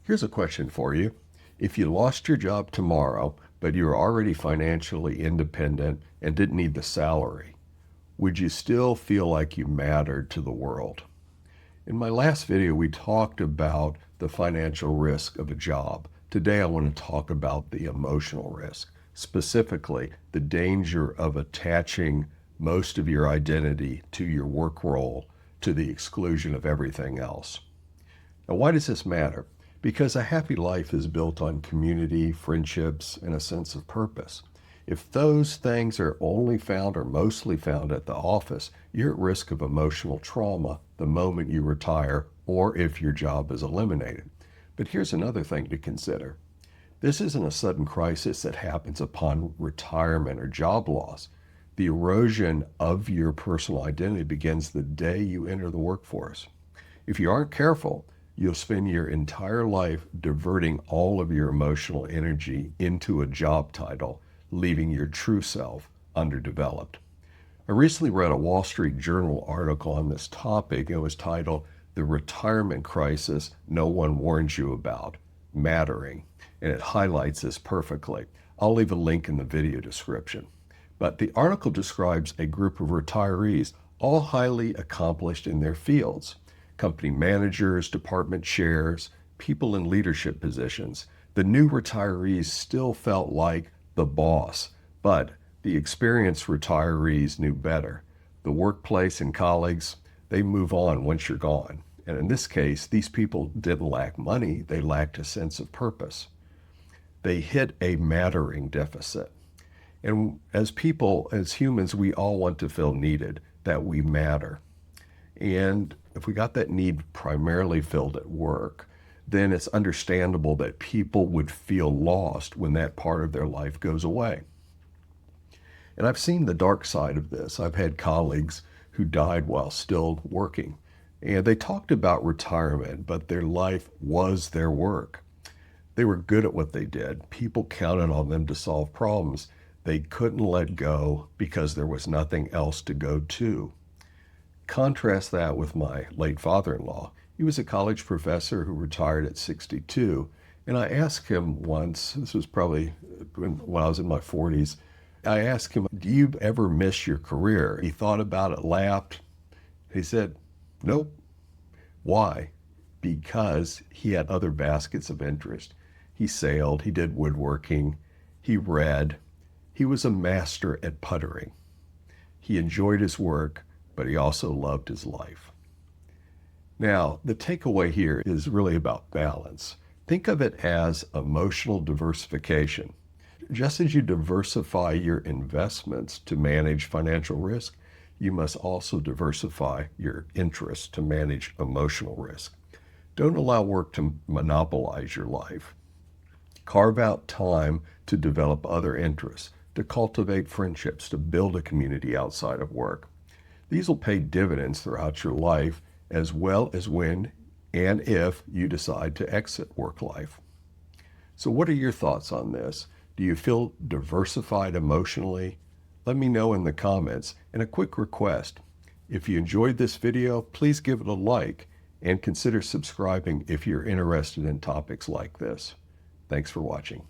Here's a question for you. If you lost your job tomorrow, but you were already financially independent and didn't need the salary, would you still feel like you mattered to the world? In my last video, we talked about the financial risk of a job. Today, I want to talk about the emotional risk, specifically the danger of attaching most of your identity to your work role to the exclusion of everything else. Now, why does this matter? Because a happy life is built on community, friendships, and a sense of purpose. If those things are only found or mostly found at the office, you're at risk of emotional trauma the moment you retire or if your job is eliminated. But here's another thing to consider. This isn't a sudden crisis that happens upon retirement or job loss. The erosion of your personal identity begins the day you enter the workforce. If you aren't careful, you'll spend your entire life diverting all of your emotional energy into a job title, leaving your true self underdeveloped. I recently read a Wall Street Journal article on this topic. It was titled, "The Retirement Crisis No One Warns You About, Mattering," and it highlights this perfectly. I'll leave a link in the video description. But the article describes a group of retirees, all highly accomplished in their fields. Company managers, department chairs, people in leadership positions. The new retirees still felt like the boss, but the experienced retirees knew better. The workplace and colleagues, they move on once you're gone. And in this case, these people didn't lack money, they lacked a sense of purpose. They hit a mattering deficit. And as people, as humans, we all want to feel needed, that we matter. And if we got that need primarily filled at work, then it's understandable that people would feel lost when that part of their life goes away. And I've seen the dark side of this. I've had colleagues who died while still working. And they talked about retirement, but their life was their work. They were good at what they did. People counted on them to solve problems. They couldn't let go because there was nothing else to go to. Contrast that with my late father-in-law. He was a college professor who retired at 62. And I asked him once, this was probably when I was in my 40s, I asked him, "Do you ever miss your career?" He thought about it, laughed. He said, "Nope." Why? Because he had other baskets of interest. He sailed, he did woodworking, he read. He was a master at puttering. He enjoyed his work, but he also loved his life. Now, the takeaway here is really about balance. Think of it as emotional diversification. Just as you diversify your investments to manage financial risk, you must also diversify your interests to manage emotional risk. Don't allow work to monopolize your life. Carve out time to develop other interests, to cultivate friendships, to build a community outside of work. These will pay dividends throughout your life, as well as when and if you decide to exit work life. So what are your thoughts on this? Do you feel diversified emotionally? Let me know in the comments. And a quick request, if you enjoyed this video, please give it a like and consider subscribing if you're interested in topics like this. Thanks for watching.